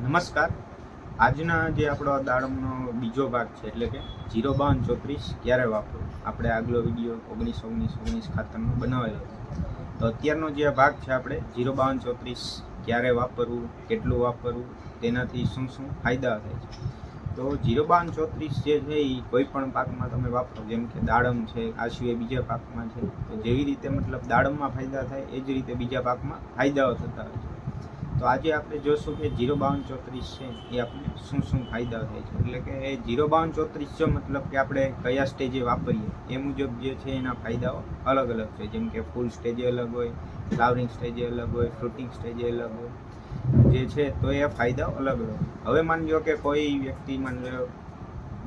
નમસ્કાર. આજના જે આપણો દાડમનો બીજો ભાગ છે, એટલે કે 05234 ક્યારે વાપરવું. આપણે આગલો વિડીયો 19-19-19 ખાતરનો બનાવેલો હતો. તો અત્યારનો જે ભાગ છે આપણે 05234 ક્યારે વાપરવું, કેટલું વાપરવું, તેનાથી શું શું ફાયદા થાય છે. તો 05234 જે છે એ કોઈ પણ પાકમાં તમે વાપરો, જેમ કે દાડમ છે, આ સિવાય બીજા પાકમાં છે. તો જેવી રીતે દાડમમાં ફાયદા થાય એ જ રીતે બીજા પાકમાં ફાયદાઓ થતા હોય છે. તો આજે આપણે જોશું કે 05234 છે એ આપણે શું શું ફાયદા થાય છે. એટલે કે 05234 જો કે આપણે કયા સ્ટેજે વાપરીએ એ મુજબ જે છે એના ફાયદાઓ અલગ અલગ છે. જેમ કે ફૂલ સ્ટેજે અલગ હોય, ફ્લાવરિંગ સ્ટેજે અલગ હોય, ફ્રૂટિંગ સ્ટેજે અલગ હોય જે છે. તો એ ફાયદાઓ અલગ અલગ. હવે માની લો કે કોઈ વ્યક્તિ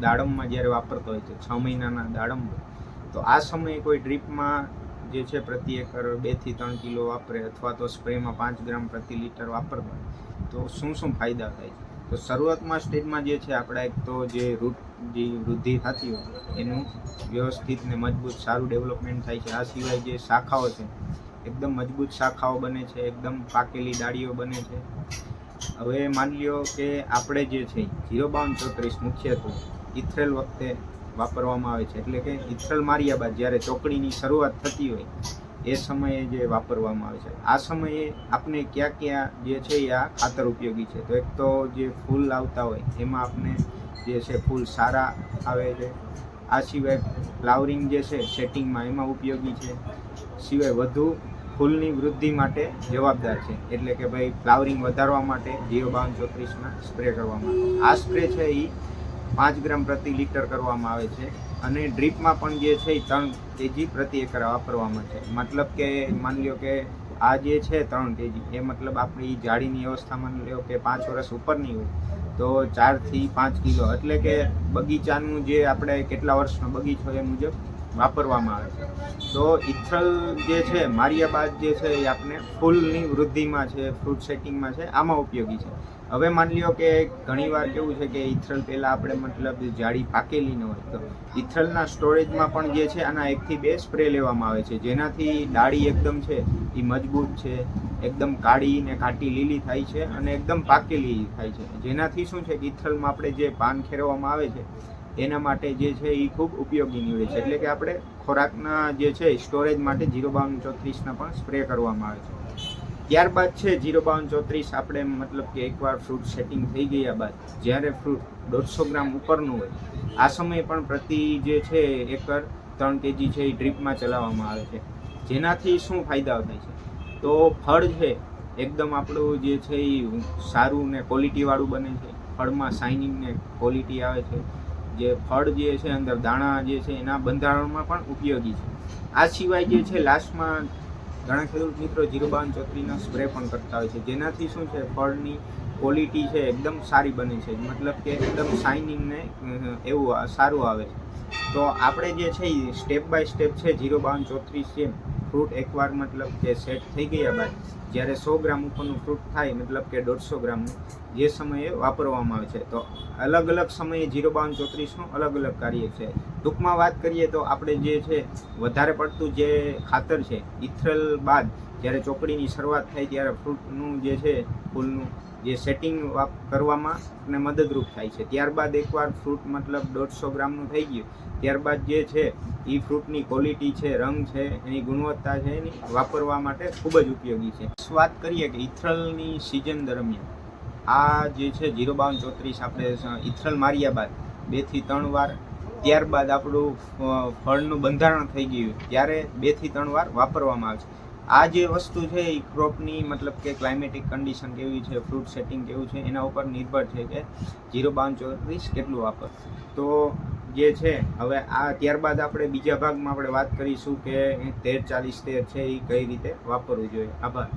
દાડમમાં જ્યારે વાપરતો હોય છે, 6 મહિનાના દાડમ હોય, તો આ સમયે કોઈ ડ્રીપમાં જે છે પ્રતિ એકર 2 થી 3 કિલો વાપરે, અથવા તો સ્પ્રેમાં 5 ગ્રામ પ્રતિ લીટર વાપરતા, તો શું શું ફાયદા થાય છે. તો શરૂઆતમાં સ્ટેજમાં જે છે આપણે એક તો જે રૂટ જે વૃદ્ધિ થતી હોય એનું વ્યવસ્થિત ને મજબૂત સારું ડેવલપમેન્ટ થાય છે. આ સિવાય જે શાખાઓ છે એકદમ મજબૂત શાખાઓ બને છે, એકદમ પાકેલી ડાળીઓ બને છે. હવે માની લો કે આપણે જે છે 05234 મુખ્યત્વે ઇથ્રેલ વખતે વાપરવામાં આવે છે. એટલે કે ઇથ્રેલ માર્યા બાદ જ્યારે ચોકડીની શરૂઆત થતી હોય એ સમયે જે વાપરવામાં આવે છે. આ સમયે આપણે ક્યાં ક્યાં જે છે આ ખાતર ઉપયોગી છે. તો એક તો જે ફૂલ આવતા હોય એમાં આપણે જે છે ફૂલ સારા આવે છે. આ સિવાય ફ્લાવરિંગ જે છે સેટિંગમાં એમાં ઉપયોગી છે. સિવાય વધુ ફૂલની વૃદ્ધિ માટે જવાબદાર છે. એટલે કે ભાઈ ફ્લાવરિંગ વધારવા માટે 05234ના સ્પ્રે કરવામાં આવે. આ સ્પ્રે છે એ 5 ગ્રામ પ્રતિ લીટર કરવામાં આવે છે. અને ડ્રીપમાં પણ જે છે એ 3 kg પ્રતિ એકર વાપરવામાં છે. કે માની લો કે આ જે છે 3 kg એ આપણી જાળીની અવસ્થા માની લો કે 5 વર્ષ ઉપરની હોય તો 4 થી 5 કિલો, એટલે કે બગીચાનું જે આપણે કેટલા વર્ષનો બગીચો એ મુજબ વાપરવામાં આવે છે. તો ઇથ્રલ જે છે માર્યા બાદ જે છે એ આપણે ફૂલની વૃદ્ધિમાં છે, ફ્રૂટ સેટિંગમાં છે, આમાં ઉપયોગી છે. હવે માની લો કે ઘણીવાર કેવું છે કે ઇથ્રલ પહેલાં આપણે જાડી પાકેલી ન હોય, તો ઇથ્રલના સ્ટોરેજમાં પણ જે છે આના 1 થી 2 સ્પ્રે લેવામાં આવે છે. જેનાથી ડાળી એકદમ છે એ મજબૂત છે, એકદમ કાળી ને ઘાટી લીલી થાય છે અને એકદમ પાકેલી થાય છે. જેનાથી શું છે કે ઇથ્રલમાં આપણે જે પાન ખેરવામાં આવે છે એના માટે જે છે એ ખૂબ ઉપયોગી નીવડે છે. એટલે કે આપણે ખોરાકના જે છે સ્ટોરેજ માટે 05234ના પણ સ્પ્રે કરવામાં આવે છે. ત્યારબાદ છે 05234 આપણે કે એકવાર ફ્રૂટ સેટિંગ થઈ ગયા બાદ જ્યારે ફ્રૂટ 150 ગ્રામ ઉપરનું હોય, આ સમયે પણ પ્રતિ જે છે એકર 3 kg છે એ ડ્રીપમાં ચલાવવામાં આવે છે. જેનાથી શું ફાયદાઓ થાય છે. તો ફળ છે એકદમ આપણું જે છે એ સારું ને ક્વોલિટીવાળું બને છે. ફળમાં શાઇનિંગ ને ક્વોલિટી આવે છે. જે ફળ જે છે અંદર દાણા જે છે એના બંધારણમાં પણ ઉપયોગી છે. આ સિવાય જે છે લાસ્ટમાં ઘણા ખેડૂત મિત્રો 05234ના સ્પ્રે પણ કરતા હોય છે. જેનાથી શું છે ફળની ક્વોલિટી છે એકદમ સારી બને છે. કે એકદમ શાઇનિંગ ને એવું સારું આવે છે. તો આપણે જે છે એ સ્ટેપ બાય સ્ટેપ છે 05234 છે ફ્રૂટ એકવાર કે સેટ થઈ ગયા બાદ જ્યારે 100 ગ્રામ ઉપરનું ફ્રૂટ થાય, કે 150 ગ્રામનું જે સમયે વાપરવામાં આવે છે. તો અલગ અલગ સમયે 05234નું અલગ અલગ કાર્ય છે. ટૂંકમાં વાત કરીએ તો આપણે જે છે વધારે પડતું જે ખાતર છે ઇથ્રલ બાદ જ્યારે ચોકડીની શરૂઆત થાય ત્યારે ફ્રૂટનું જે છે ફૂલનું જે સેટિંગ કરવામાં ને મદદરૂપ થાય છે. ત્યારબાદ એકવાર ફ્રૂટ 150 ગ્રામનું થઈ ગયું ત્યારબાદ જે છે એ ફ્રૂટની ક્વોલિટી છે, રંગ છે, એની ગુણવત્તા છે એની વાપરવા માટે ખૂબ જ ઉપયોગી છે. વાત કરીએ કે ઇથ્રલની સિઝન દરમિયાન આ જે છે 05234 આપણે ઇથ્રલ માર્યા બાદ 2 થી 3 વાર, ત્યારબાદ આપણું ફળનું બંધારણ થઈ ગયું ત્યારે 2 થી 3 વાર વાપરવામાં આવે છે. આ જે વસ્તુ છે એ ક્રોપની કે ક્લાઇમેટિક કન્ડિશન કેવી છે, ફ્રૂટ સેટિંગ કેવું છે એના ઉપર નિર્ભર છે કે 05234 કેટલું વાપર. તો જે છે હવે આ ત્યારબાદ આપણે બીજા ભાગમાં આપણે વાત કરીશું કે 13-40-13 છે એ કઈ રીતે વાપરવું જોઈએ. આભાર.